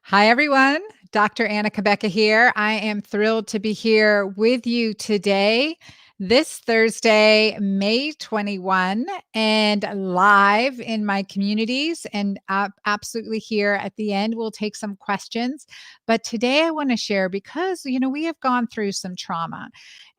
Hi, everyone. Dr. Anna Kabeka here. I am thrilled to be here with you today, this Thursday, May 21, and live in my communities. And absolutely here at the end, we'll take some questions. But today I want to share because, we have gone through some trauma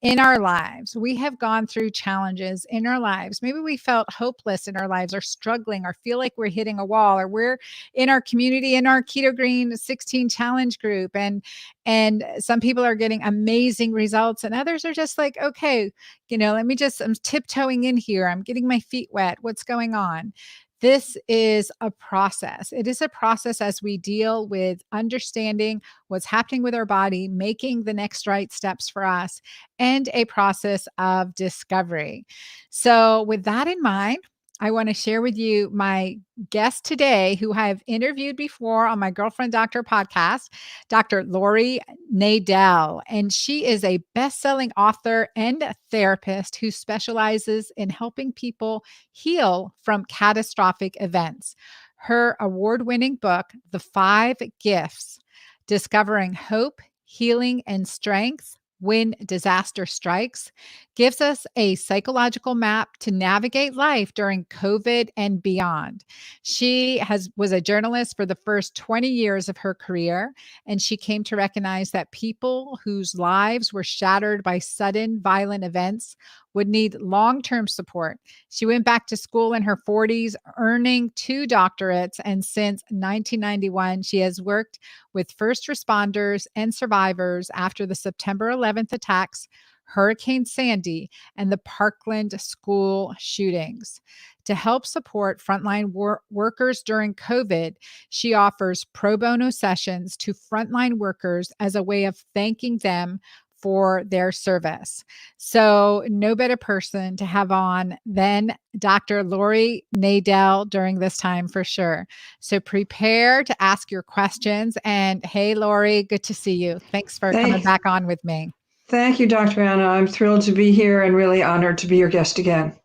in our lives. We have gone through challenges in our lives. Maybe we felt hopeless in our lives or struggling or feel like we're hitting a wall, or we're in our community, in our Keto Green 16 challenge group. And some people are getting amazing results and others are just like, okay, I'm tiptoeing in here. I'm getting my feet wet. What's going on? This is a process. It is a process as we deal with understanding what's happening with our body, making the next right steps for us, and a process of discovery. So, with that in mind, I want to share with you my guest today, who I've interviewed before on my Girlfriend Doctor podcast, Dr. Lori Nadel. And she is a best-selling author and a therapist who specializes in helping people heal from catastrophic events. Her award-winning book, The 5 Gifts: Discovering Hope, Healing, and Strength When Disaster Strikes, gives us a psychological map to navigate life during COVID and beyond. She was a journalist for the first 20 years of her career, and she came to recognize that people whose lives were shattered by sudden violent events would need long-term support. She went back to school in her 40s, earning 2 doctorates, and since 1991, she has worked with first responders and survivors after the September 11th attacks, Hurricane Sandy, and the Parkland school shootings. To help support frontline workers during COVID, she offers pro bono sessions to frontline workers as a way of thanking them for their service. So no better person to have on than Dr. Lori Nadel during this time for sure. So prepare to ask your questions. And hey, Lori, good to see you. Thanks for coming back on with me. Thank you, Dr. Anna. I'm thrilled to be here and really honored to be your guest again.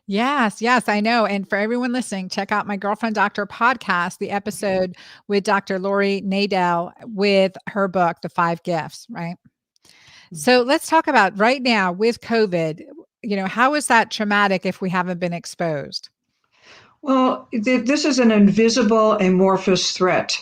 Yes, I know. And for everyone listening, check out my Girlfriend Doctor podcast, the episode with Dr. Lori Nadel with her book, The 5 Gifts, right? So let's talk about right now with COVID, how is that traumatic if we haven't been exposed? Well, this is an invisible amorphous threat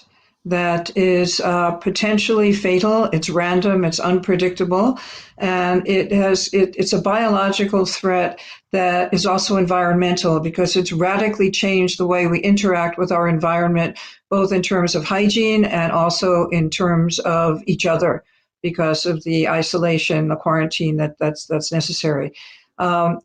that is potentially fatal. It's random, it's unpredictable, and it's a biological threat that is also environmental because it's radically changed the way we interact with our environment, both in terms of hygiene and also in terms of each other because of the isolation, the quarantine that's necessary.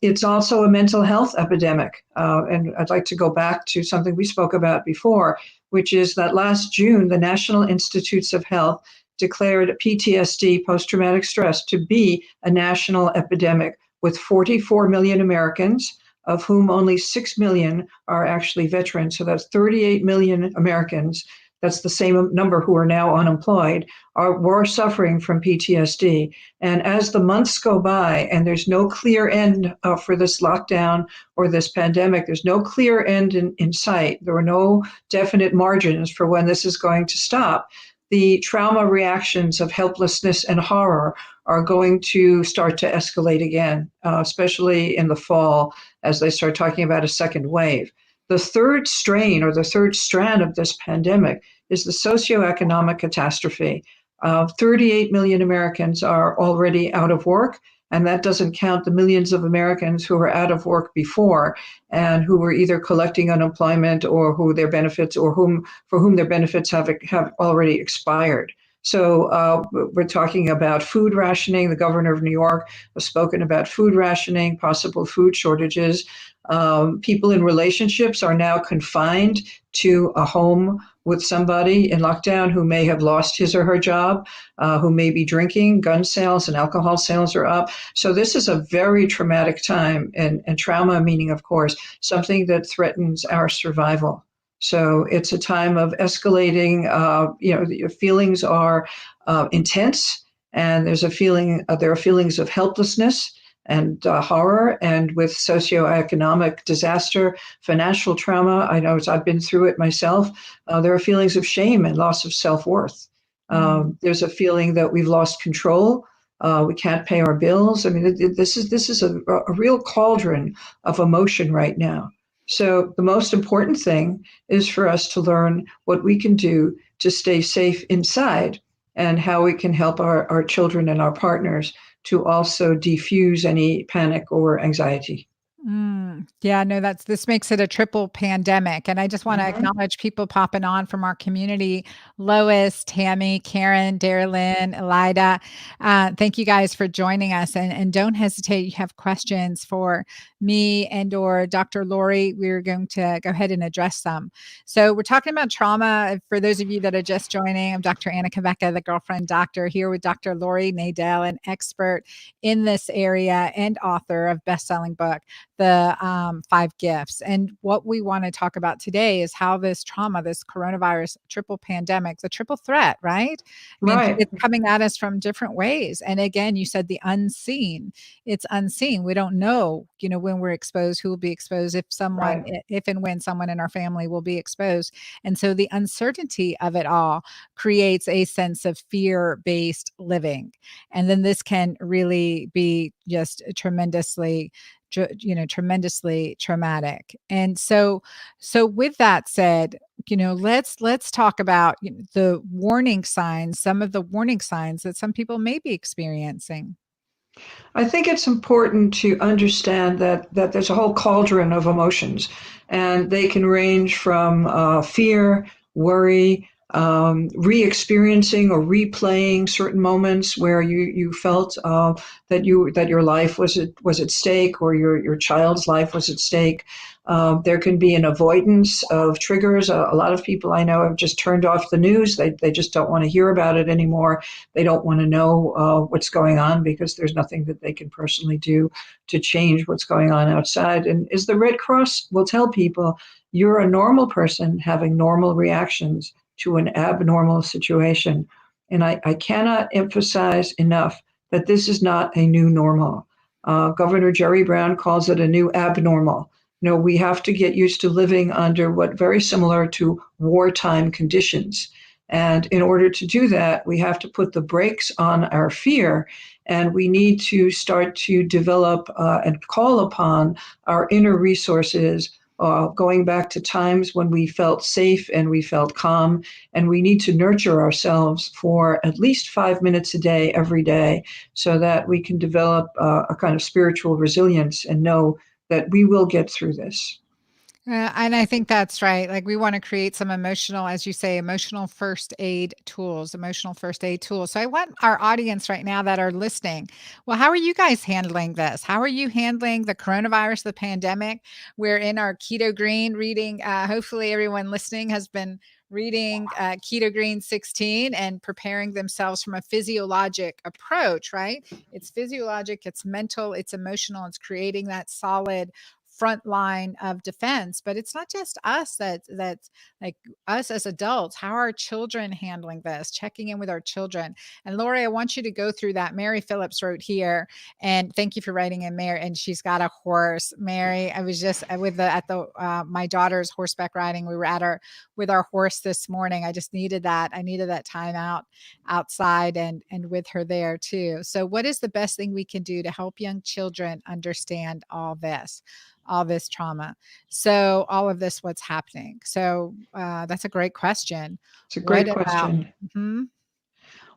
It's also a mental health epidemic. And I'd like to go back to something we spoke about before, which is that last June, the National Institutes of Health declared PTSD, post-traumatic stress, to be a national epidemic with 44 million Americans, of whom only 6 million are actually veterans. So that's 38 million Americans. That's the same number who are now unemployed, were suffering from PTSD. And as the months go by and there's no clear end for this lockdown or this pandemic, there's no clear end in sight. There are no definite margins for when this is going to stop. The trauma reactions of helplessness and horror are going to start to escalate again, especially in the fall as they start talking about a second wave. The third strain or the third strand of this pandemic is the socioeconomic catastrophe. 38 million Americans are already out of work, and that doesn't count the millions of Americans who were out of work before and who were either collecting unemployment or for whom their benefits have already expired. So we're talking about food rationing. The governor of New York has spoken about food rationing, possible food shortages. People in relationships are now confined to a home with somebody in lockdown who may have lost his or her job, who may be drinking. Gun sales and alcohol sales are up. So this is a very traumatic time, and trauma meaning, of course, something that threatens our survival. So it's a time of escalating, your feelings are intense, and there are feelings of helplessness. and horror, and with socioeconomic disaster, financial trauma. I know I've been through it myself. There are feelings of shame and loss of self-worth. Mm. There's a feeling that we've lost control. We can't pay our bills. I mean, this is a real cauldron of emotion right now. So the most important thing is for us to learn what we can do to stay safe inside and how we can help our children and our partners to also defuse any panic or anxiety. Yeah, no, this makes it a triple pandemic. And I just want to Mhm. acknowledge people popping on from our community: Lois, Tammy, Karen, Darylyn, Elida. Thank you guys for joining us. And don't hesitate. You have questions for me and or Dr. Lori. We're going to go ahead and address them. So we're talking about trauma. For those of you that are just joining, I'm Dr. Anna Kavecka, the girlfriend doctor, here with Dr. Lori Nadell, an expert in this area and author of best-selling book, The Five Gifts. And what we want to talk about today is how this trauma, this coronavirus triple pandemic, the triple threat, right? I mean, Right, it's coming at us from different ways. And again, you said the unseen. It's unseen. We don't know, when we're exposed, who will be exposed, right. if and when someone in our family will be exposed. And so the uncertainty of it all creates a sense of fear-based living. And then this can really be just tremendously traumatic. And so with that said, let's talk about the warning signs, some of the warning signs that some people may be experiencing. I think it's important to understand that there's a whole cauldron of emotions, and they can range from fear, worry, re-experiencing or replaying certain moments where you felt that your life was at stake, or your child's life was at stake. There can be an avoidance of triggers. A lot of people I know have just turned off the news. They just don't want to hear about it anymore. They don't want to know what's going on because there's nothing that they can personally do to change what's going on outside. And as the Red Cross will tell people, you're a normal person having normal reactions to an abnormal situation. And I cannot emphasize enough that this is not a new normal. Governor Jerry Brown calls it a new abnormal. We have to get used to living under what very similar to wartime conditions. And in order to do that, we have to put the brakes on our fear, and we need to start to develop and call upon our inner resources, going back to times when we felt safe and we felt calm. And we need to nurture ourselves for at least 5 minutes a day, every day, so that we can develop a kind of spiritual resilience and know that we will get through this. And I think that's right. Like, we want to create some emotional, as you say, emotional first aid tools. So I want our audience right now that are listening. Well, how are you guys handling this? How are you handling the coronavirus, the pandemic? We're in our Keto Green reading. Hopefully everyone listening has been reading Keto Green 16 and preparing themselves from a physiologic approach, right? It's physiologic, it's mental, it's emotional, it's creating that solid front line of defense. But it's not just us, that's like us as adults. How are our children handling this? Checking in with our children. And Lori, I want you to go through that. Mary Phillips wrote here, and thank you for writing in, Mary. And she's got a horse. Mary, I was just with the at the my daughter's horseback riding. We were at our with our horse this morning. I just needed that. I needed that time out outside and with her there too. So what is the best thing we can do to help young children understand all this trauma? So all of this, what's happening? So that's a great question. It's a What great about? question. Mhm.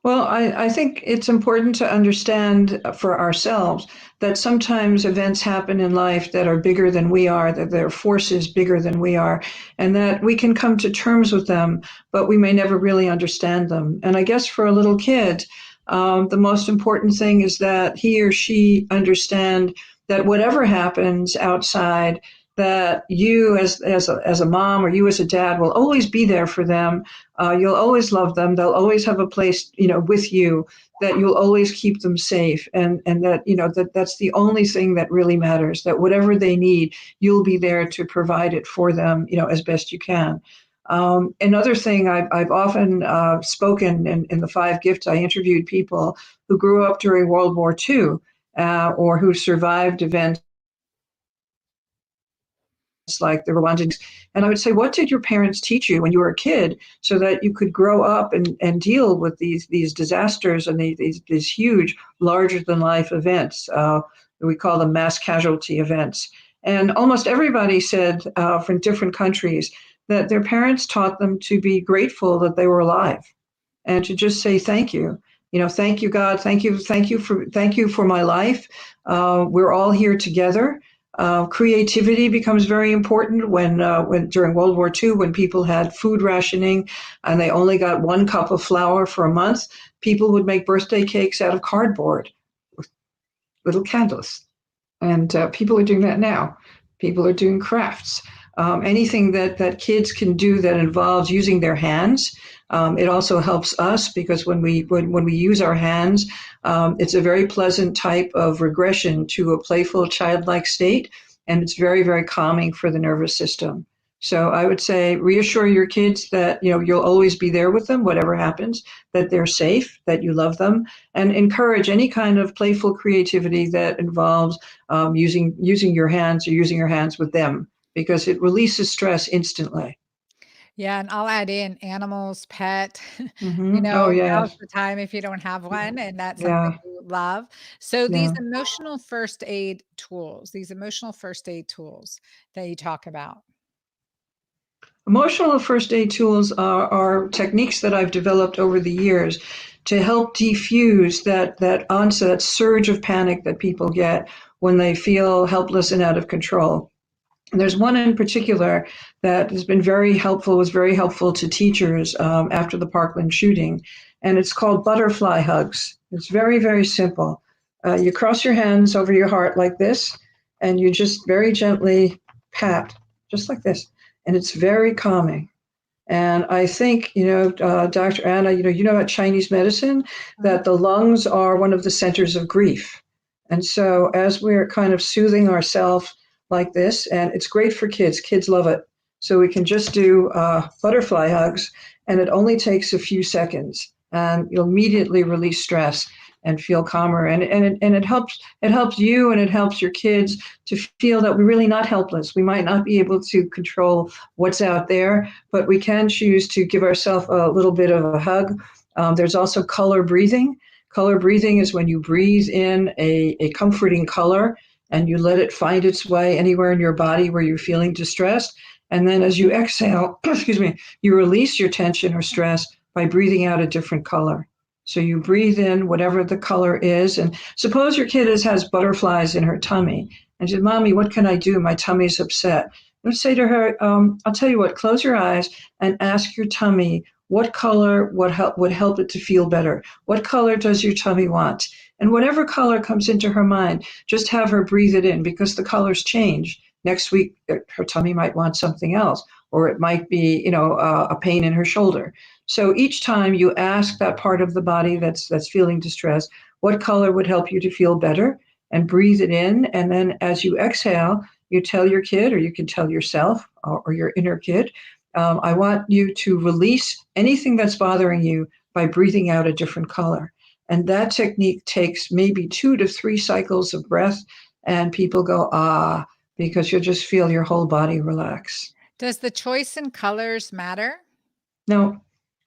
Well, I think it's important to understand for ourselves that sometimes events happen in life that are bigger than we are, that there are forces bigger than we are, and that we can come to terms with them, but we may never really understand them. And I guess for a little kid, the most important thing is that he or she understand that whatever happens outside, that you as a mom or you as a dad will always be there for them. You'll always love them. They'll always have a place, with you. That you'll always keep them safe, and that that's the only thing that really matters. That whatever they need, you'll be there to provide it for them, as best you can. Another thing I've often spoken in the Five Gifts. I interviewed people who grew up during World War II, or who survived events like the Rwandan. And I would say, what did your parents teach you when you were a kid so that you could grow up and deal with these disasters and these huge, larger than life events? We call them mass casualty events. And almost everybody said from different countries that their parents taught them to be grateful that they were alive and to just say thank you. You know, thank you, God. Thank you for my life. We're all here together. Creativity becomes very important when during World War II, when people had food rationing and they only got 1 cup of flour for a month, people would make birthday cakes out of cardboard with little candles. And people are doing that now. People are doing crafts. Anything that kids can do that involves using their hands. It also helps us because when we use our hands, it's a very pleasant type of regression to a playful, childlike state, and it's very, very calming for the nervous system. So I would say reassure your kids that you'll always be there with them, whatever happens, that they're safe, that you love them, and encourage any kind of playful creativity that involves using your hands or using your hands with them because it releases stress instantly. Yeah, and I'll add in animals, pet, Oh now's yes, the time if you don't have one and that's something yeah, you love. So yeah. these emotional first aid tools that you talk about. Emotional first aid tools are techniques that I've developed over the years to help defuse that onset, that surge of panic that people get when they feel helpless and out of control. And there's one in particular that has been very helpful, was very helpful to teachers after the Parkland shooting, and it's called butterfly hugs. It's very, very simple. You cross your hands over your heart like this, and you just very gently pat, just like this, and it's very calming. And I think, Dr. Anna, you know about Chinese medicine, Mhm. that the lungs are one of the centers of grief. And so as we're kind of soothing ourselves like this, and it's great for kids, kids love it. So we can just do butterfly hugs, and it only takes a few seconds, and you'll immediately release stress and feel calmer. And it helps you and it helps your kids to feel that we're really not helpless. We might not be able to control what's out there, but we can choose to give ourselves a little bit of a hug. There's also color breathing. Color breathing is when you breathe in a comforting color and you let it find its way anywhere in your body where you're feeling distressed. And then as you exhale, excuse me, you release your tension or stress by breathing out a different color. So you breathe in whatever the color is. And suppose your kid has butterflies in her tummy. And she said, Mommy, what can I do? My tummy's upset. Let's say to her, I'll tell you what, close your eyes and ask your tummy what color would help it to feel better. What color does your tummy want? And whatever color comes into her mind, just have her breathe it in because the colors change. Next week, her tummy might want something else, or it might be, a pain in her shoulder. So each time you ask that part of the body that's feeling distressed, what color would help you to feel better, and breathe it in. And then as you exhale, you tell your kid, or you can tell yourself or your inner kid, I want you to release anything that's bothering you by breathing out a different color. And that technique takes maybe 2 to 3 cycles of breath, and people go, ah, because you'll just feel your whole body relax. Does the choice in colors matter? No,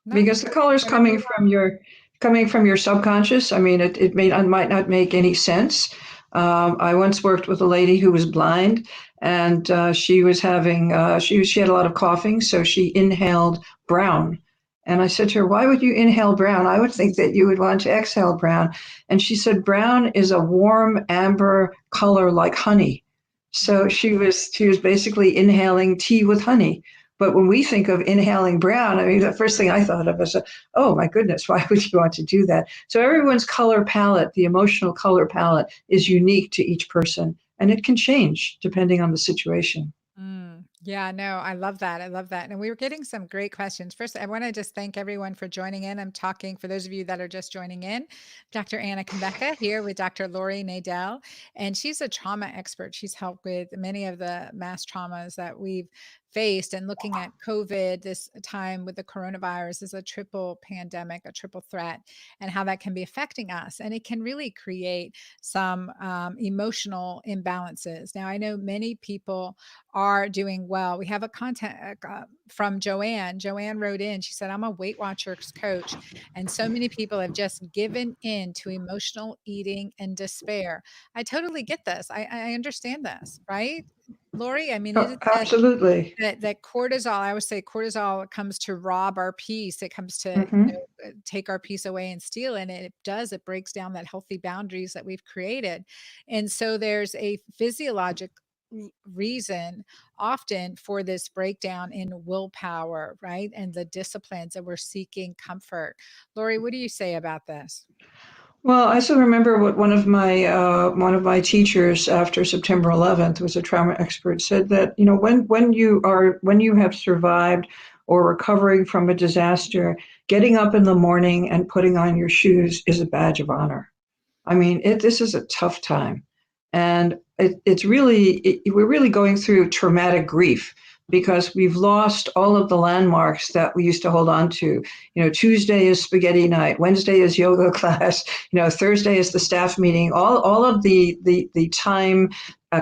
No, because the color's whatever you coming from your subconscious. I mean, it might not make any sense. I once worked with a lady who was blind, and she was having she had a lot of coughing, so she inhaled brown. And I said to her, "Why would you inhale brown? I would think that you would want to exhale brown." And she said, "Brown is a warm amber color like honey." So want. she was basically inhaling tea with honey. But when we think of inhaling brown, I mean, the first thing I thought of is, oh my goodness, why would you want to do that? So everyone's color palette, the emotional color palette, is unique to each person, and it can change depending on the situation. Yeah, no, I love that. I love that. And we were getting some great questions. First, I want to just thank everyone for joining in. I'm talking for those of you that are just joining in, Dr. Anna Kambeka here with Dr. Lori Nadell, and she's a trauma expert. She's helped with many of the mass traumas that we've faced, and looking at COVID this time with the coronavirus as a triple pandemic, a triple threat, and how that can be affecting us. And it can really create some emotional imbalances. Now, I know many people are doing well. We have a content from Joanne. Joanne wrote in, she said, I'm a Weight Watchers coach, and so many people have just given in to emotional eating and despair. I totally get this. I understand this, right? Lori, I mean, it Oh, is said absolutely. that cortisol, I always say cortisol comes to rob our peace. It comes to, Hmm. take our peace away and steal. And it does, it breaks down that healthy boundaries that we've created. And so there's a physiologic reason often for this breakdown in willpower, right? And the disciplines that we're seeking comfort. Lori, what do you say about this? Well, I still remember what one of my teachers after September 11th was a trauma expert said that when you have survived or recovering from a disaster, getting up in the morning and putting on your shoes is a badge of honor. I mean, this is a tough time, and we're really going through traumatic grief because we've lost all of the landmarks that we used to hold on to. Tuesday is spaghetti night, Wednesday is yoga class, Thursday is the staff meeting. All of the time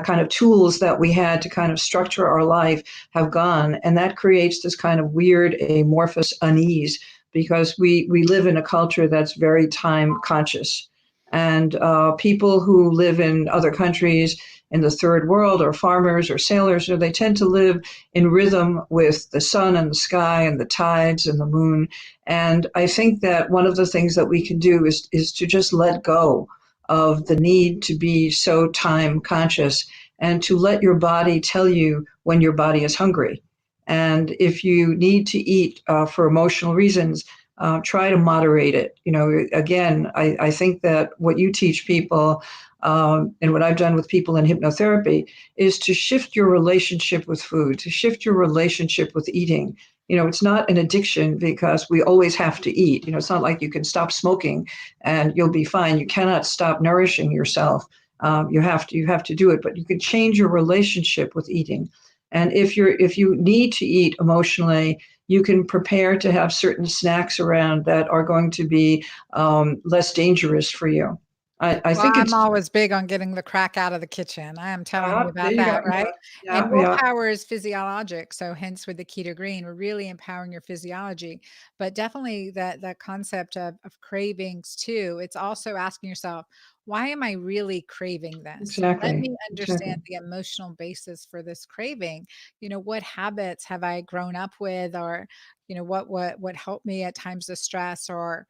kind of tools that we had to kind of structure our life have gone, and that creates this kind of weird amorphous unease because we live in a culture that's very time conscious. And people who live in other countries in the third world, or farmers or sailors, they tend to live in rhythm with the sun and the sky and the tides and the moon. And I think that one of the things that we can do is to just let go of the need to be so time conscious and to let your body tell you when your body is hungry. And if you need to eat for emotional reasons, try to moderate it. Again, I think that what you teach people, and what I've done with people in hypnotherapy, is to shift your relationship with food, to shift your relationship with eating. It's not an addiction because we always have to eat. It's not like you can stop smoking and you'll be fine. You cannot stop nourishing yourself. You have to do it, but you can change your relationship with eating. And if you need to eat emotionally, you can prepare to have certain snacks around that are going to be less dangerous for you. I Well, think I'm it's always big on getting the crack out of the kitchen. I am telling you there about you go. that, right? Yeah, And yeah, willpower is physiologic. So hence with the keto green, we're really empowering your physiology. But definitely that concept of cravings too. It's also asking yourself, why am I really craving this? Let exactly, me understand exactly. the emotional basis for this craving. What habits have I grown up with, or what helped me at times of stress, or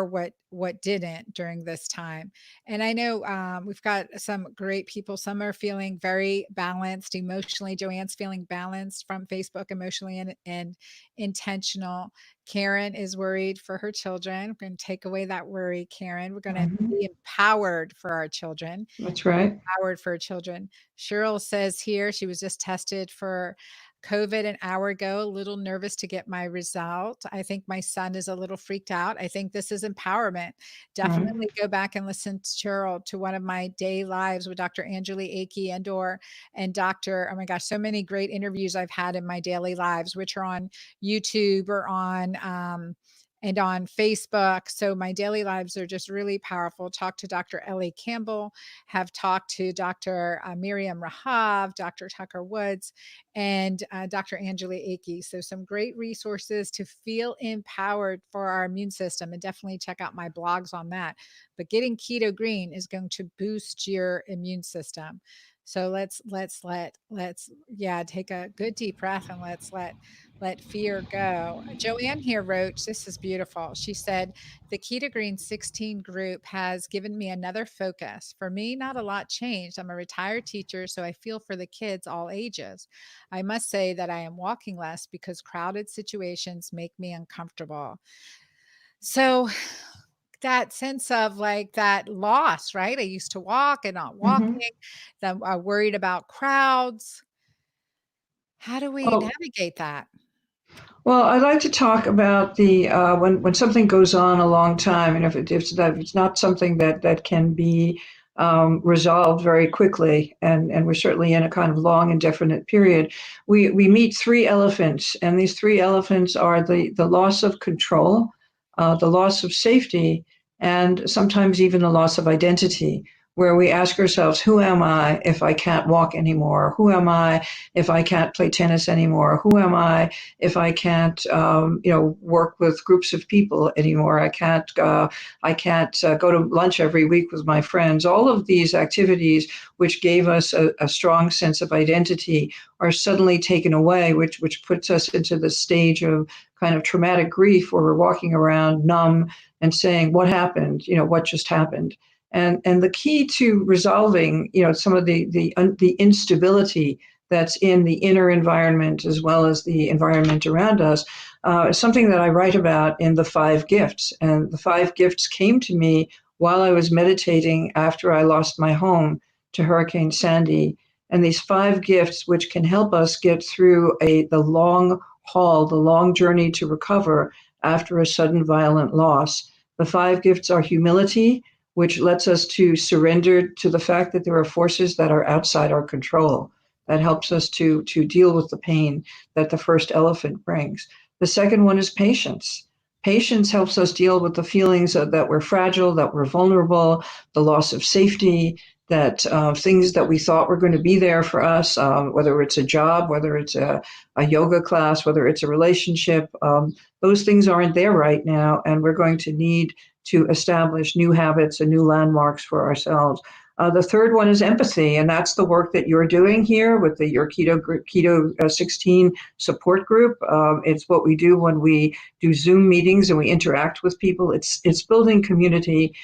what didn't during this time. And I know we've got some great people. Some are feeling very balanced emotionally. Joanne's feeling balanced from Facebook, emotionally and intentional. Karen is worried for her children. We're going to take away that worry, Karen. We're going to Hmm. be empowered for our children. That's right. Empowered for children. Cheryl says here she was just tested for COVID an hour ago, a little nervous to get my result. I think my son is a little freaked out. I think this is empowerment. Right. Definitely go back and listen to Cheryl, to one of my day lives with Dr. Angeli Akey and Dr. Oh my gosh, so many great interviews I've had in my daily lives, which are on YouTube or on Facebook. So my daily lives are just really powerful. Talk to Dr. Ellie Campbell, have talked to Dr. Miriam Rahav, Dr. Tucker Woods, and Dr. Angeli Akey. So some great resources to feel empowered for our immune system, and definitely check out my blogs on that. But getting keto green is going to boost your immune system. So let's yeah, take a good deep breath, and let fear go. Joanne here wrote, this is beautiful. She said, the Keto Green 16 group has given me another focus. For me, not a lot changed. I'm a retired teacher, so I feel for the kids all ages. I must say that I am walking less because crowded situations make me uncomfortable. So that sense of like that loss, right? I used to walk and not walking, Hmm. then worried about crowds. How do we Well, navigate that? well, I'd like to talk about the when something goes on a long time, and if it's not something that can be resolved very quickly, and we're certainly in a kind of long indefinite period. We meet three elephants, and these three elephants are the loss of control, the loss of safety, and sometimes even the loss of identity, where we ask ourselves, who am I if I can't walk anymore? Who am I if I can't play tennis anymore? Who am I if I can't, work with groups of people anymore? I can't go to lunch every week with my friends. All of these activities, which gave us a strong sense of identity, are suddenly taken away, which puts us into the stage of kind of traumatic grief, where we're walking around numb and saying, "What happened? What just happened?" And the key to resolving, some of the instability that's in the inner environment as well as the environment around us, is something that I write about in the five gifts. And the five gifts came to me while I was meditating after I lost my home to Hurricane Sandy. And these five gifts, which can help us get through the long haul, the long journey to recover after a sudden violent loss. The five gifts are humility, which lets us to surrender to the fact that there are forces that are outside our control. That helps us to deal with the pain that the first elephant brings. The second one is patience. Patience helps us deal with the feelings that we're fragile, that we're vulnerable, the loss of safety, that things that we thought were going to be there for us, whether it's a job, whether it's a yoga class, whether it's a relationship, those things aren't there right now, and we're going to need to establish new habits and new landmarks for ourselves. The third one is empathy, and that's the work that you're doing here with your Keto 16 support group. It's what we do when we do Zoom meetings and we interact with people. It's building community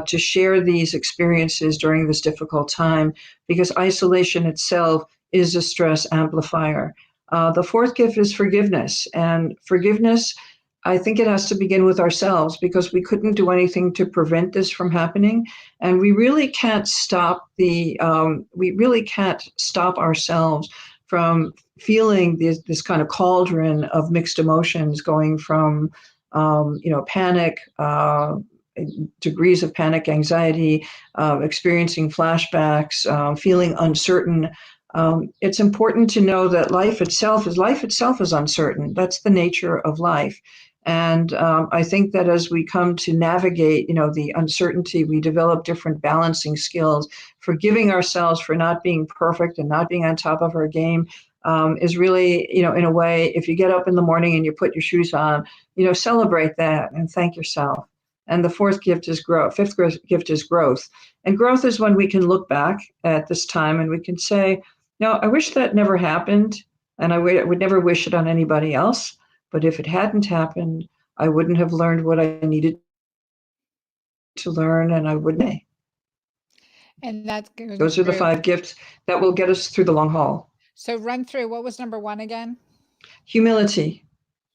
to share these experiences during this difficult time, because isolation itself is a stress amplifier. The fourth gift is forgiveness, and forgiveness, I think it has to begin with ourselves, because we couldn't do anything to prevent this from happening, and we really can't stop ourselves from feeling this kind of cauldron of mixed emotions, going from panic, degrees of panic, anxiety, experiencing flashbacks, feeling uncertain. It's important to know that life itself is uncertain. That's the nature of life. And I think that as we come to navigate, the uncertainty, we develop different balancing skills. Forgiving ourselves for not being perfect and not being on top of our game is really, in a way, if you get up in the morning and you put your shoes on, celebrate that and thank yourself. And the fourth gift is growth. Fifth gift is growth. And growth is when we can look back at this time and we can say, no, I wish that never happened, and I would never wish it on anybody else. But if it hadn't happened, I wouldn't have learned what I needed to learn, and I wouldn't. And that's going Those are the through. five gifts that will get us through the long haul. So run through, what was number one again? Humility.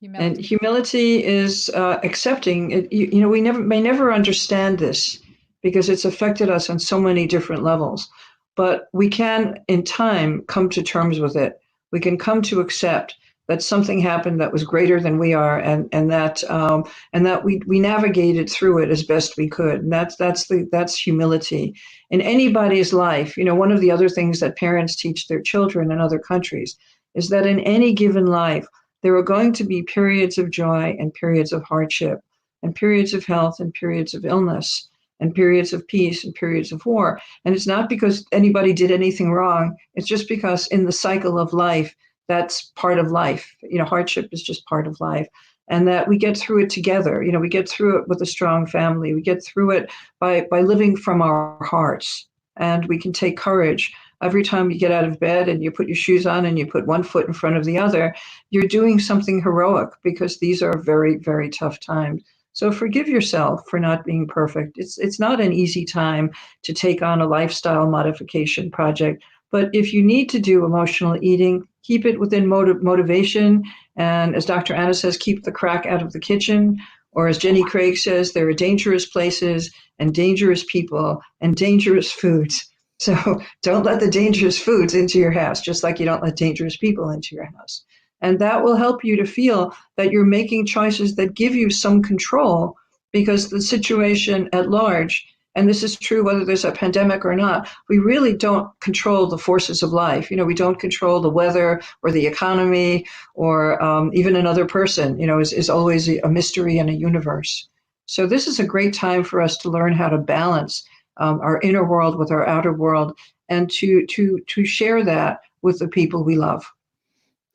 And Humility. humility is accepting it. We may never understand this because it's affected us on so many different levels, but we can, in time, come to terms with it. We can come to accept that something happened that was greater than we are, and that we navigated through it as best we could. And that's humility in anybody's life. One of the other things that parents teach their children in other countries is that in any given life, there are going to be periods of joy and periods of hardship, and periods of health and periods of illness, and periods of peace and periods of war. And it's not because anybody did anything wrong. It's just because in the cycle of life, that's part of life. Hardship is just part of life. And that we get through it together. We get through it with a strong family. We get through it by living from our hearts. And we can take courage. Every time you get out of bed and you put your shoes on and you put one foot in front of the other, you're doing something heroic, because these are very, very tough times. So forgive yourself for not being perfect. It's not an easy time to take on a lifestyle modification project. But if you need to do emotional eating, keep it within motivation. And as Dr. Anna says, keep the crack out of the kitchen. Or as Jenny Craig says, there are dangerous places and dangerous people and dangerous foods. So don't let the dangerous foods into your house, just like you don't let dangerous people into your house. And that will help you to feel that you're making choices that give you some control, because the situation at large and this is true whether there's a pandemic or not, we really don't control the forces of life. We don't control the weather or the economy or even another person, is always a mystery in a universe. So this is a great time for us to learn how to balance our inner world with our outer world, and to share that with the people we love.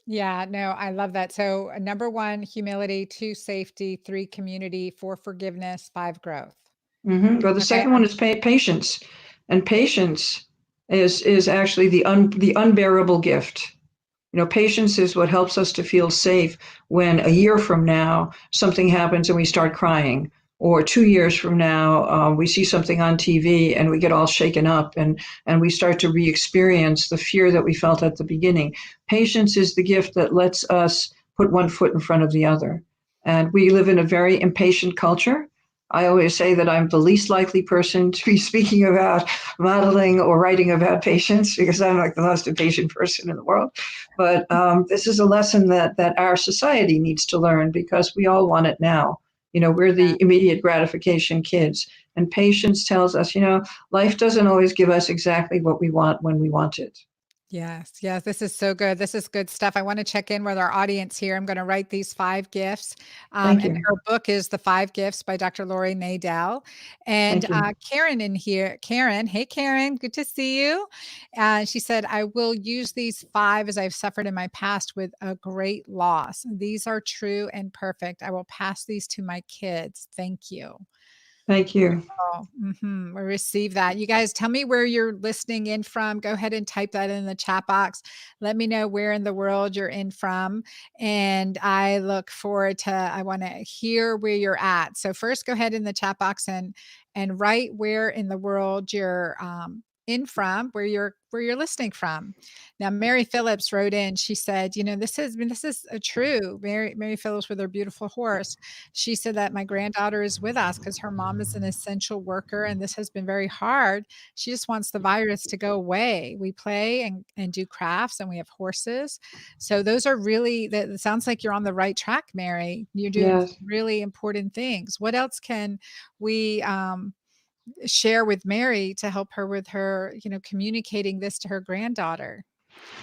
Yeah, no, I love that. So, number 1, humility; 2, safety; 3, community; 4, forgiveness; 5, growth. Well, the Okay. second one is patience, and patience is actually the unbearable gift. Patience is what helps us to feel safe when a year from now something happens and we start crying, or 2 years from now we see something on TV and we get all shaken up, and we start to re-experience the fear that we felt at the beginning. Patience is the gift that lets us put one foot in front of the other. And we live in a very impatient culture. I always say that I'm the least likely person to be speaking about modeling or writing about patience, because I'm like the most impatient person in the world. But this is a lesson that our society needs to learn, because we all want it now. We're the immediate gratification kids. And patience tells us, life doesn't always give us exactly what we want when we want it. Yes, yes, this is so good. This is good stuff. I want to check in with our audience here. I'm going to write these 5 gifts. Thank And you. her book is The 5 Gifts by Dr. Lori Nadell. And Thank you. Karen in here. Karen, hey, Karen, good to see you. She said, I will use these 5 as I've suffered in my past with a great loss. These are true and perfect. I will pass these to my kids. Thank you. Thank you. Oh, we receive that. You guys tell me where you're listening in from. Go ahead and type that in the chat box. Let me know where in the world you're in from. And I look forward to, I want to hear where you're at. So first go ahead in the chat box and write where in the world you're in from, where you're listening from. Now, Mary Phillips wrote in, she said, this is true. Mary Phillips with her beautiful horse. She said that my granddaughter is with us because her mom is an essential worker and this has been very hard. She just wants the virus to go away. We play and do crafts and we have horses. So those are really, that it sounds like you're on the right track, Mary. You're doing Yes. some really important things. What else can we share with Mary to help her with her, communicating this to her granddaughter?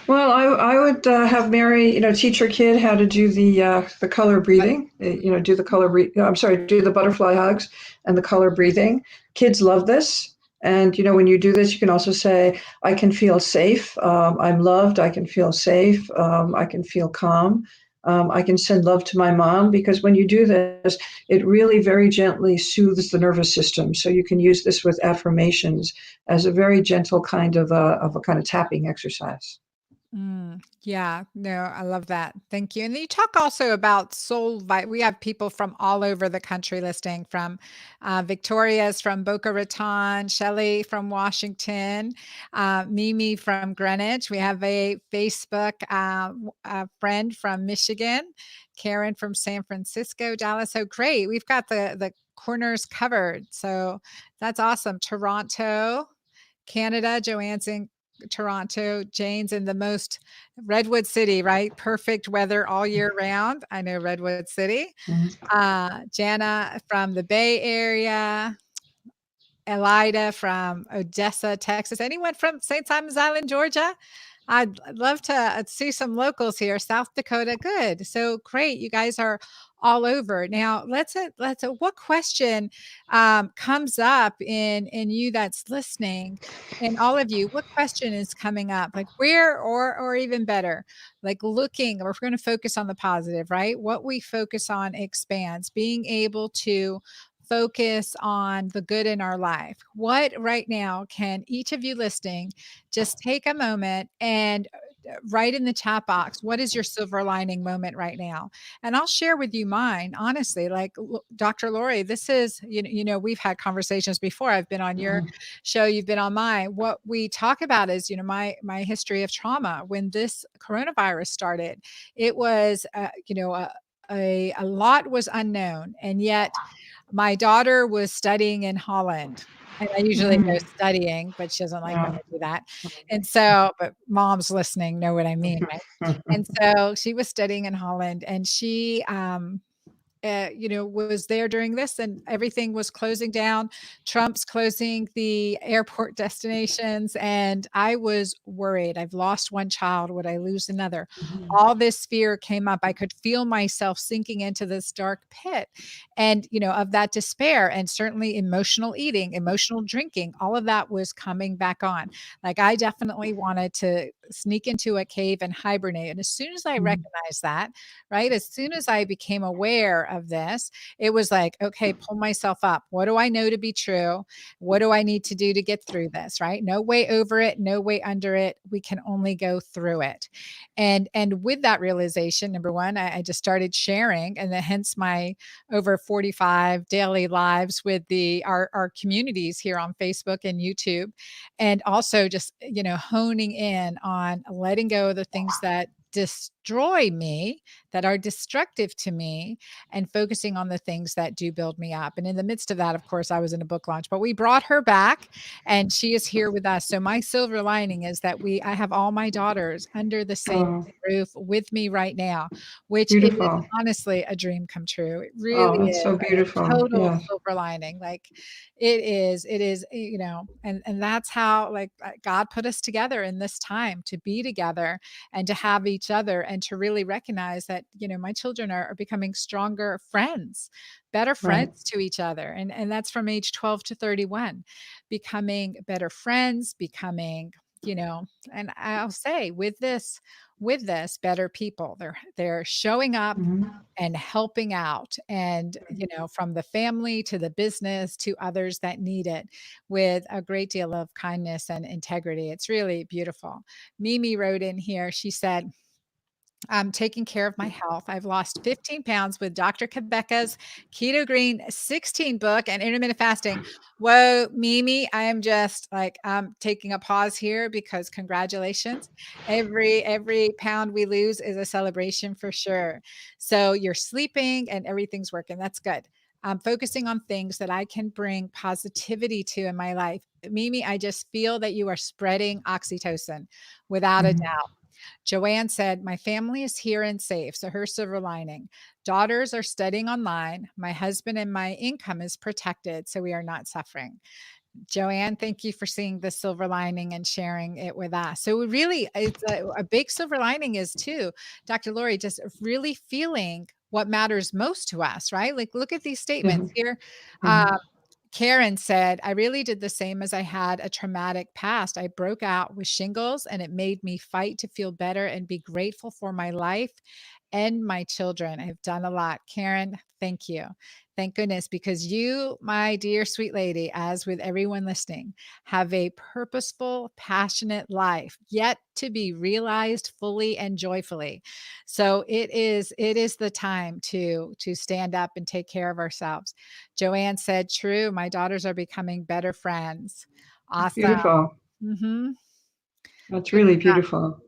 Well, I would have Mary, teach her kid how to do the color breathing. Do the I'm sorry, do the butterfly hugs and the color breathing. Kids love this, and when you do this, you can also say, "I can feel safe. I'm loved. I can feel safe. I can feel calm. I can send love to my mom." Because when you do this, it really very gently soothes the nervous system. So you can use this with affirmations as a very gentle kind of a kind of tapping exercise. Yeah, no, I love that. Thank you. And then you talk also about we have people from all over the country listening, from Victoria's from Boca Raton, Shelley from Washington, Mimi from Greenwich. We have a Facebook a friend from Michigan, Karen from San Francisco, Dallas. So great. We've got the corners covered. So that's awesome. Toronto, Canada, Joanne's in Toronto, Jane's in the most Redwood City, right? Perfect weather all year round. I know Redwood City. Mhm. Jana from the Bay Area, Elida from Odessa, Texas. Anyone from St. Simon's Island, Georgia? I'd love to see some locals here. South Dakota, good. So great. You guys are all over. Now, what question comes up in you that's listening, and all of you? What question is coming up? Like where, or even better, like looking. Or if we're going to focus on the positive, right? What we focus on expands. Being able to focus on the good in our life. What right now can each of you listening just take a moment and write in the chat box, what is your silver lining moment right now? And I'll share with you mine, honestly. Like Dr. Lori, this is, we've had conversations before. I've been on your Mhm. show, you've been on mine. What we talk about is, my history of trauma. When this coronavirus started, it was, a lot was unknown. And yet my daughter was studying in Holland, and I usually go Mhm. studying, but she doesn't like when Yeah. I do that. And so, but moms listening know what I mean, right? And so she was studying in Holland, and she was there during this, and everything was closing down. Trump's closing the airport destinations, and I was worried. I've lost one child. Would I lose another? Mhm. All this fear came up. I could feel myself sinking into this dark pit, and of that despair, and certainly emotional eating, emotional drinking, all of that was coming back on. Like, I definitely wanted to sneak into a cave and hibernate. And as soon as I Mhm. recognized that, right, as soon as I became aware of this, it was like, okay, pull myself up. What do I know to be true? What do I need to do to get through this? Right? No way over it, no way under it. We can only go through it. And with that realization, number one, I just started sharing, and then hence my over 45 daily lives with our communities here on Facebook and YouTube, and also just honing in on letting go of the things that destroy me, that are destructive to me, and focusing on the things that do build me up. And in the midst of that, of course, I was in a book launch, but we brought her back, and she is here with us. So my silver lining is that I have all my daughters under the same Oh, roof with me right now, which is beautiful. honestly a dream come true. It really Oh, that's is so a beautiful. total Yes. silver lining. Like, it is, and that's how, like, God put us together in this time to be together and to have each other, and to really recognize that, my children are becoming stronger friends, better Right. friends to each other. And that's from age 12 to 31, becoming better friends, becoming, and I'll say, with this better people. They're showing up Mhm. and helping out, and from the family to the business to others that need it, with a great deal of kindness and integrity. It's really beautiful. Mimi wrote in here, she said, I'm taking care of my health. I've lost 15 pounds with Dr. Quebecca's Keto Green 16 book and intermittent fasting. Whoa, Mimi, I am just like, I'm taking a pause here, because congratulations. Every pound we lose is a celebration for sure. So you're sleeping and everything's working. That's good. I'm focusing on things that I can bring positivity to in my life. Mimi, I just feel that you are spreading oxytocin without a Mhm. doubt. Joanne said, my family is here and safe. So her silver lining. Daughters are studying online. My husband and my income is protected. So we are not suffering. Joanne, thank you for seeing the silver lining and sharing it with us. So we really, it's a big silver lining is too, Dr. Lori, just really feeling what matters most to us, right? Like, look at these statements Mhm. here. Uh, Mhm. Karen said, I really did the same as I had a traumatic past. I broke out with shingles, and it made me fight to feel better and be grateful for my life and my children. I've done a lot. Karen, thank you. Thank goodness, because you, my dear sweet lady, as with everyone listening, have a purposeful, passionate life yet to be realized fully and joyfully. So it is the time to stand up and take care of ourselves. Joanne said, true. My daughters are becoming better friends. Awesome. Beautiful. Hmm. That's Good really stuff. beautiful.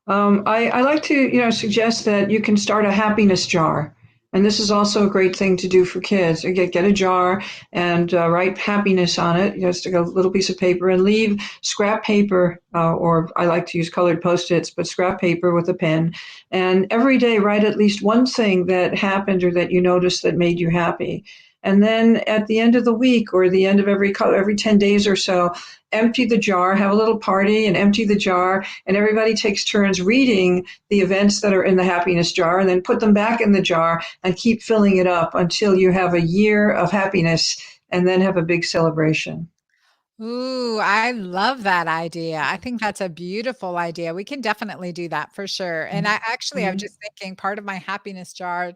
I like to, suggest that you can start a happiness jar. And this is also a great thing to do for kids. You get a jar and write happiness on it, just a little piece of paper, and leave scrap paper, or I like to use colored Post-its, but scrap paper with a pen. And every day write at least one thing that happened or that you noticed that made you happy. And then at the end of the week or the end of every 10 days or so, empty the jar, have a little party and empty the jar, and everybody takes turns reading the events that are in the happiness jar, and then put them back in the jar and keep filling it up until you have a year of happiness, and then have a big celebration. Ooh, I love that idea. I think that's a beautiful idea. We can definitely do that for sure. And I was Mhm. just thinking, part of my happiness jar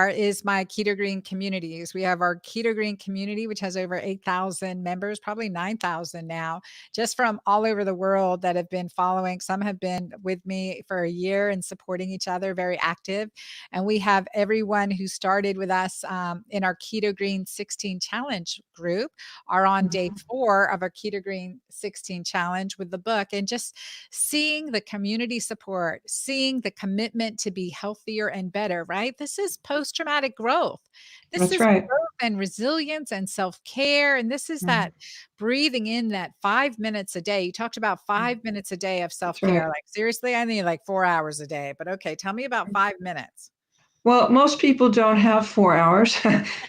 is my Keto Green communities. We have our Keto Green community, which has over 8,000 members, probably 9,000 now, just from all over the world that have been following. Some have been with me for a year and supporting each other, very active. And we have everyone who started with us in our Keto Green 16 challenge group are on day Mhm. 4 of our Keto Green 16 challenge with the book, and just seeing the community support, seeing the commitment to be healthier and better, right? This is post traumatic growth. This That's is right. growth and resilience and self care. And this is Mhm. that breathing in that 5 minutes a day. You talked about 5 minutes a day of self That's care. right. Like, seriously, I need like 4 hours a day, but okay, tell me about 5 minutes. Well, most people don't have 4 hours,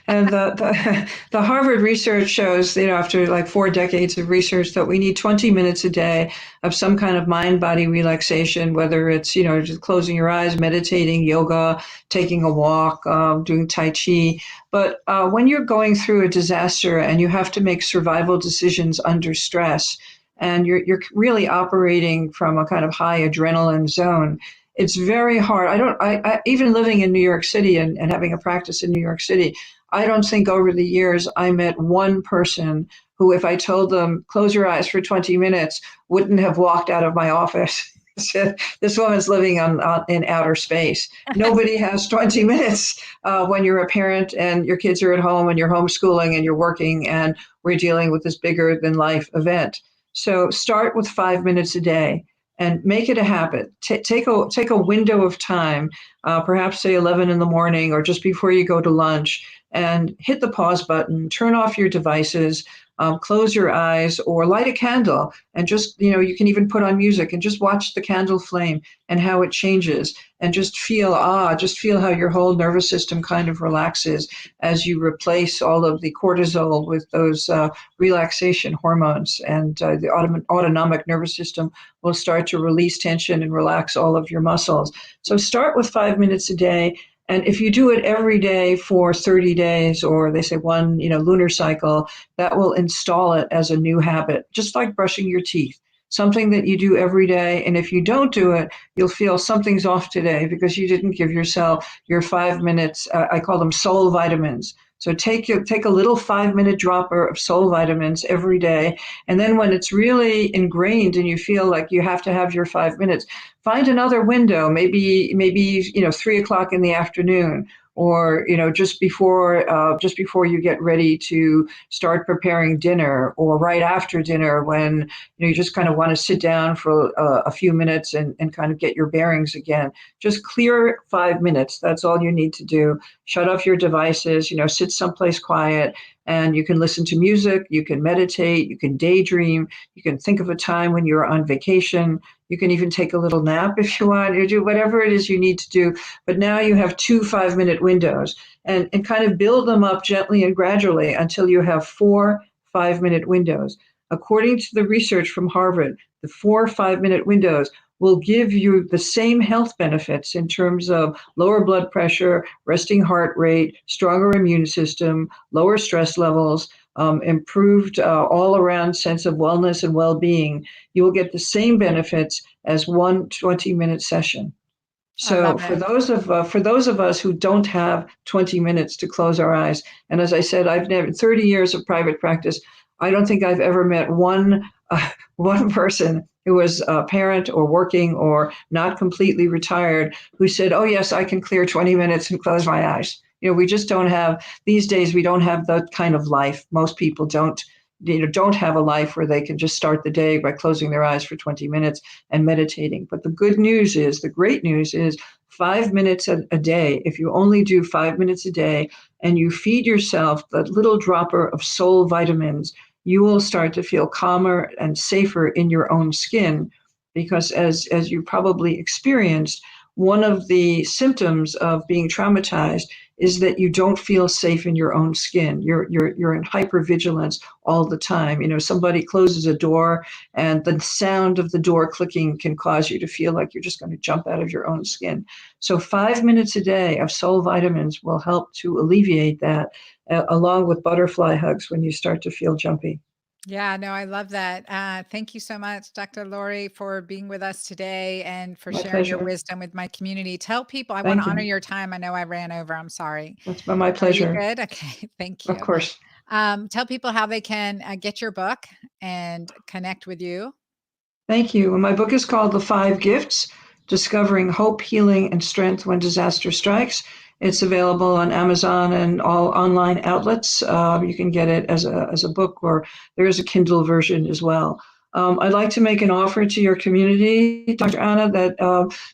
and the Harvard research shows, after like 4 decades of research, that we need 20 minutes a day of some kind of mind-body relaxation, whether it's just closing your eyes, meditating, yoga, taking a walk, doing Tai Chi. But when you're going through a disaster and you have to make survival decisions under stress, and you're really operating from a kind of high adrenaline zone, it's very hard. I even living in New York City and having a practice in New York City, I don't think over the years I met one person who, if I told them, close your eyes for 20 minutes, wouldn't have walked out of my office. Said, this woman's living in outer space. Nobody has 20 minutes when you're a parent and your kids are at home and you're homeschooling and you're working and we're dealing with this bigger than life event. So start with 5 minutes a day and make it a habit. Take a window of time, perhaps say 11 in the morning or just before you go to lunch, and hit the pause button, turn off your devices, close your eyes, or light a candle, and just you can even put on music and just watch the candle flame and how it changes, and just feel how your whole nervous system kind of relaxes as you replace all of the cortisol with those relaxation hormones, and the autonomic nervous system will start to release tension and relax all of your muscles. So start with 5 minutes a day. And if you do it every day for 30 days, or they say one, lunar cycle, that will install it as a new habit, just like brushing your teeth, something that you do every day. And if you don't do it, you'll feel something's off today because you didn't give yourself your 5 minutes. I call them soul vitamins. So take a little 5 minute dropper of soul vitamins every day. And then when it's really ingrained and you feel like you have to have your 5 minutes, find another window, maybe 3 o'clock in the afternoon, or just before you get ready to start preparing dinner, or right after dinner when you just kind of want to sit down for a few minutes and kind of get your bearings again. Just clear 5 minutes. That's all you need to do. Shut off your devices, sit someplace quiet, and you can listen to music, you can meditate, you can daydream, you can think of a time when you're on vacation. You can even take a little nap if you want, or do whatever it is you need to do. But now you have 2 5 minute windows, and kind of build them up gently and gradually until you have 4 5 minute windows. According to the research from Harvard, the 4 5 minute windows will give you the same health benefits in terms of lower blood pressure, resting heart rate, stronger immune system, lower stress levels, improved all around sense of wellness and well being. You will get the same benefits as one 20-minute session. I So love for it. those of us who don't have 20 minutes to close our eyes, and as I said, I've never 30 years of private practice. I don't think I've ever met one person who was a parent or working or not completely retired who said, "Oh yes, I can clear 20 minutes and close my eyes." We just don't have these days. We don't have that kind of life. Most people don't have a life where they can just start the day by closing their eyes for 20 minutes and meditating. But the great news is 5 minutes a day. If you only do 5 minutes a day and you feed yourself that little dropper of soul vitamins, you will start to feel calmer and safer in your own skin. Because as you probably experienced, one of the symptoms of being traumatized is that you don't feel safe in your own skin. You're in hypervigilance all the time. Somebody closes a door and the sound of the door clicking can cause you to feel like you're just going to jump out of your own skin. So 5 minutes a day of soul vitamins will help to alleviate that, along with butterfly hugs when you start to feel jumpy. Yeah, no, I love that. Thank you so much, Dr. Lori, for being with us today and for My sharing your pleasure. wisdom with my community. Tell people, I want to Thank honor you. your time. I know I ran over. I'm sorry. That's been my Are you pleasure. good? Okay, thank Of you. course. Tell people how they can get your book and connect with you. Thank you. And my book is called The Five Gifts: Discovering Hope, Healing, and Strength When Disaster Strikes. It's available on Amazon and all online outlets. You can get it as a book, or there is a Kindle version as well. I'd like to make an offer to your community, Dr. Anna, that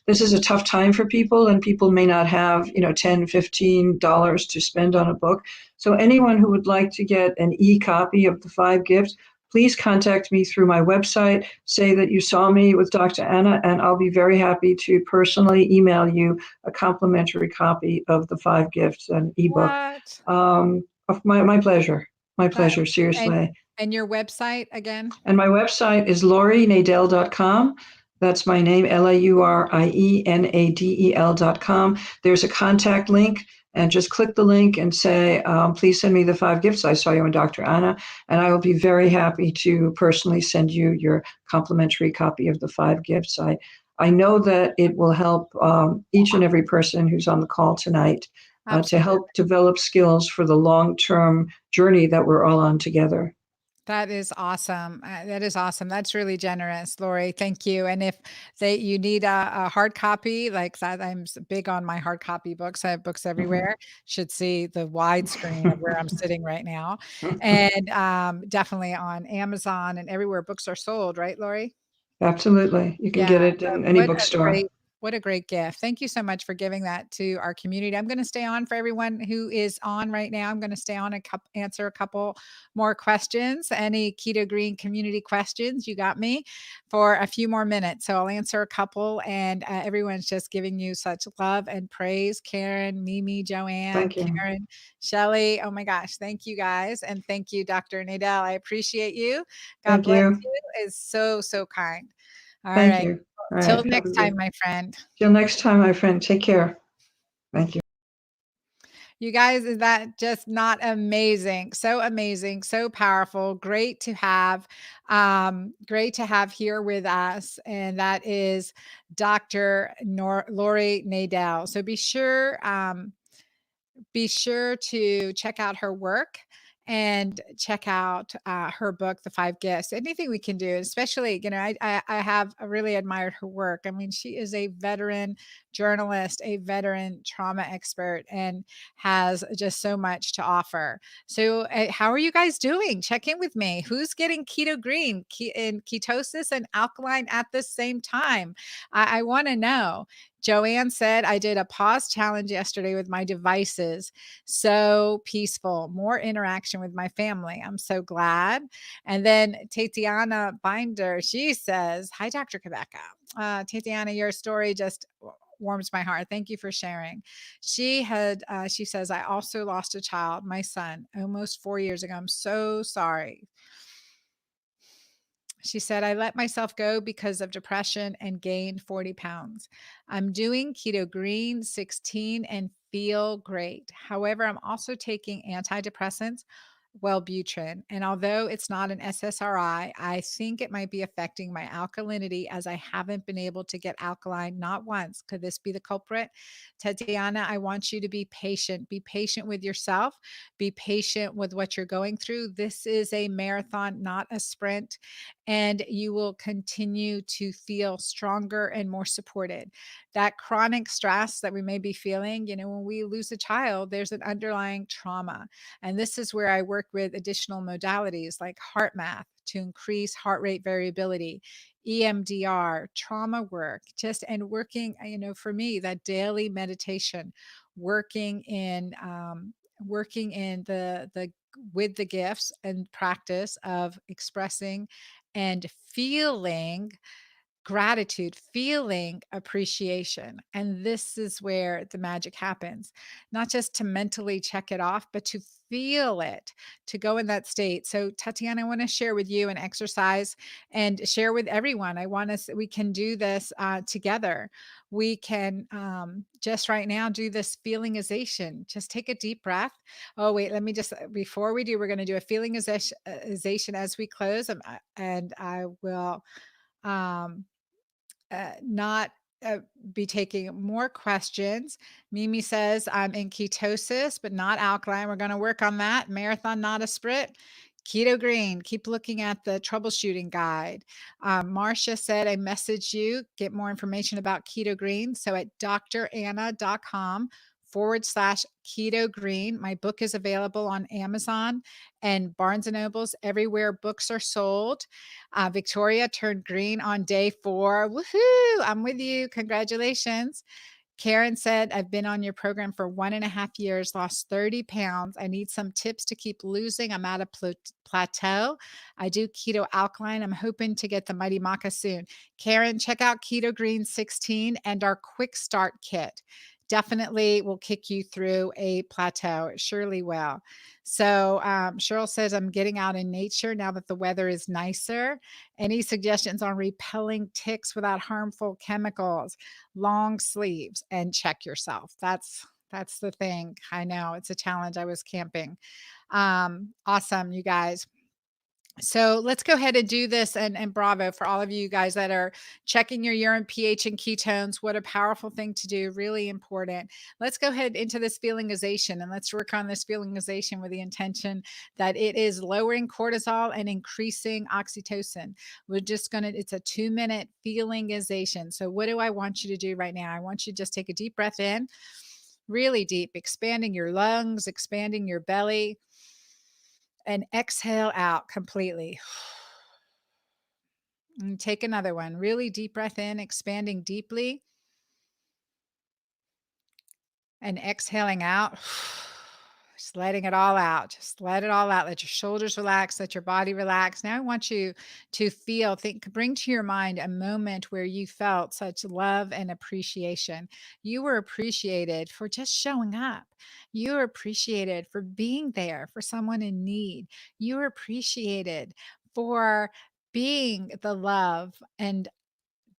this is a tough time for people, and people may not have, $10, $15 to spend on a book. So anyone who would like to get an e-copy of The Five Gifts, please contact me through my website. Say that you saw me with Dr. Anna, and I'll be very happy to personally email you a complimentary copy of the Five Gifts and ebook. What? My pleasure. My That pleasure, and seriously. and your website again? And my website is laurienadel.com. That's my name, laurienadel.com. There's a contact link, and just click the link and say, please send me the five gifts. I saw you on Dr. Anna, and I will be very happy to personally send you your complimentary copy of the five gifts. I know that it will help each and every person who's on the call tonight to Absolutely. help develop skills for the long-term journey that we're all on together. That is awesome. That is awesome. That's really generous, Lori. Thank you. And if you need a hard copy, like that, big on my hard copy books. I have books Mhm. everywhere. Should see the wide screen of where I'm sitting right now, and definitely on Amazon and everywhere books are sold. Right, Lori? Absolutely. You can Yeah, get it but in any bookstore. what a great gift. Thank you so much for giving that to our community. I'm gonna stay on for everyone who is on right now. I'm gonna stay on and answer a couple more questions. Any Keto Green community questions, you got me for a few more minutes. So I'll answer a couple, and everyone's just giving you such love and praise. Karen, Mimi, Joanne, Thank you. Karen, Shelley. Oh my gosh, thank you guys, and thank you, Dr. Nadel. I appreciate you. God Thank bless you. you. Is so so kind. All Thank right. you. All Till right. Have a next time, good. my friend. Till next time, my friend. Take care. Thank you. You guys, is that just not amazing? So amazing, so powerful. Great to have here with us. And that is Dr. Lori Nadel. So be sure to check out her work and check out her book, The Five Gifts. Anything we can do, especially, I have really admired her work. I mean, she is a veteran journalist, a veteran trauma expert, and has just so much to offer. So, how are you guys doing? Check in with me. Who's getting keto green in ketosis and alkaline at the same time? I want to know. Joanne said, I did a pause challenge yesterday with my devices. So peaceful, more interaction with my family. I'm so glad. And then Tatiana Binder, she says, hi, Dr. Quebeca. Tatiana, your story just warms my heart. Thank you for sharing. She says, I also lost a child, my son, almost 4 years ago. I'm so sorry. She said, I let myself go because of depression and gained 40 pounds. I'm doing keto green 16 and feel great. However, I'm also taking antidepressants, Wellbutrin. And although it's not an SSRI, I think it might be affecting my alkalinity as I haven't been able to get alkaline not once. Could this be the culprit? Tatiana, I want you to be patient. Be patient with yourself. Be patient with what you're going through. This is a marathon, not a sprint, and you will continue to feel stronger and more supported. That chronic stress that we may be feeling, when we lose a child, there's an underlying trauma. And this is where I work with additional modalities like heart math to increase heart rate variability, EMDR, trauma work, just and working, for me, that daily meditation, working in the with the gifts and practice of expressing and feeling gratitude, feeling appreciation. And this is where the magic happens, not just to mentally check it off, but to feel it, to go in that state. So, Tatiana, I want to share with you an exercise and share with everyone. I want us, we can do this together. We can just right now do this feelingization. Just take a deep breath. Oh, wait, let me just, before we do, we're going to do a feelingization as we close. And I will. Um, not be taking more questions. Mimi says, I'm in ketosis, but not alkaline. We're going to work on that. Marathon, not a sprint. Keto green. Keep looking at the troubleshooting guide. Marcia said, I messaged you. Get more information about keto green. So at dranna.com/keto green. My book is available on Amazon and Barnes and Nobles, everywhere books are sold. Victoria turned green on day 4. Woohoo! I'm with you. Congratulations. Karen said, I've been on your program for 1.5 years, lost 30 pounds. I need some tips to keep losing. I'm at a plateau. I do keto alkaline. I'm hoping to get the Mighty Maca soon. Karen, check out Keto Green 16 and our quick start kit. Definitely will kick you through a plateau. It surely will. So Cheryl says, I'm getting out in nature now that the weather is nicer. Any suggestions on repelling ticks without harmful chemicals? Long sleeves and check yourself. That's the thing. I know it's a challenge. I was camping. Awesome, you guys. So let's go ahead and do this, and bravo for all of you guys that are checking your urine pH and ketones. What a powerful thing to do. Really important. Let's go ahead into this feelingization, and let's work on this feelingization with the intention that it is lowering cortisol and increasing oxytocin. We're just going to, it's a 2-minute feelingization. So what do I want you to do right now? I want you to just take a deep breath in, really deep, expanding your lungs, expanding your belly, and exhale out completely. And take another one. Really deep breath in, expanding deeply, and exhaling out. Just letting it all out. Just let it all out. Let your shoulders relax. Let your body relax. Now I want you to feel, bring to your mind a moment where you felt such love and appreciation. You were appreciated for just showing up. You were appreciated for being there for someone in need. You were appreciated for being the love and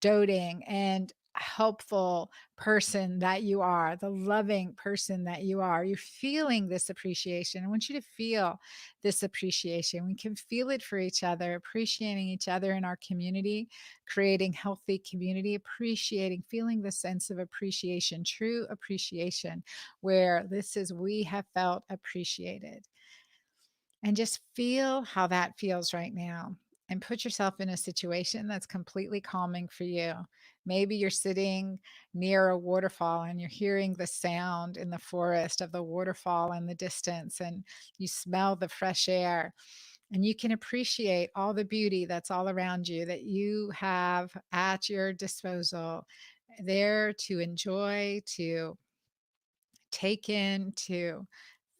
doting and helpful person that you are, the loving person that you are. You're feeling this appreciation. I want you to feel this appreciation. We can feel it for each other, appreciating each other in our community, creating healthy community, appreciating, feeling the sense of appreciation, true appreciation, where this is we have felt appreciated. And just feel how that feels right now. And put yourself in a situation that's completely calming for you. Maybe you're sitting near a waterfall and you're hearing the sound in the forest of the waterfall in the distance, and you smell the fresh air, and you can appreciate all the beauty that's all around you that you have at your disposal there to enjoy, to take in, to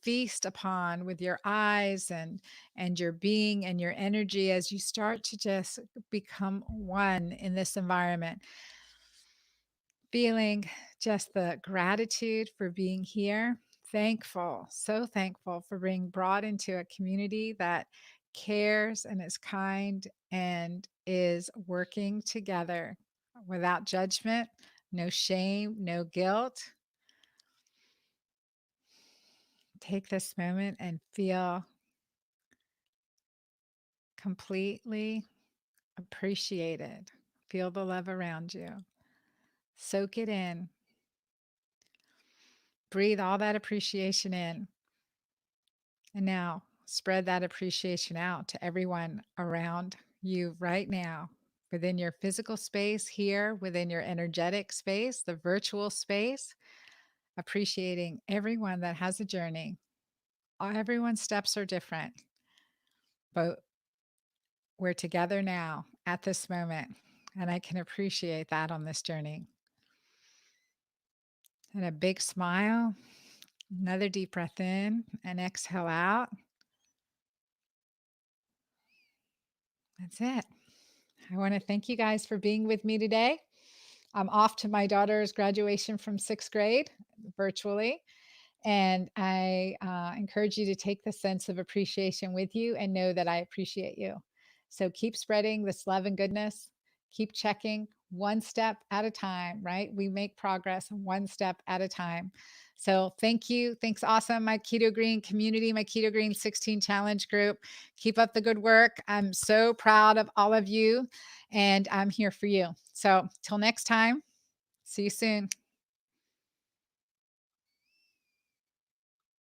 feast upon with your eyes and your being and your energy as you start to just become one in this environment, feeling just the gratitude for being here, thankful, so thankful for being brought into a community that cares and is kind and is working together without judgment, no shame, no guilt. Take this moment and feel completely appreciated. Feel the love around you. Soak it in. Breathe all that appreciation in. And now spread that appreciation out to everyone around you right now, within your physical space, here, within your energetic space, the virtual space, appreciating everyone that has a journey. Everyone's steps are different, but we're together now at this moment, and I can appreciate that on this journey. And a big smile, another deep breath in, and exhale out. That's it. I want to thank you guys for being with me today. I'm off to my daughter's graduation from 6th grade virtually. And I encourage you to take the sense of appreciation with you and know that I appreciate you. So keep spreading this love and goodness. Keep checking one step at a time, right? We make progress one step at a time. So thank you. Thanks. Awesome. My Keto Green community, my Keto Green 16 challenge group. Keep up the good work. I'm so proud of all of you, and I'm here for you. So till next time, see you soon.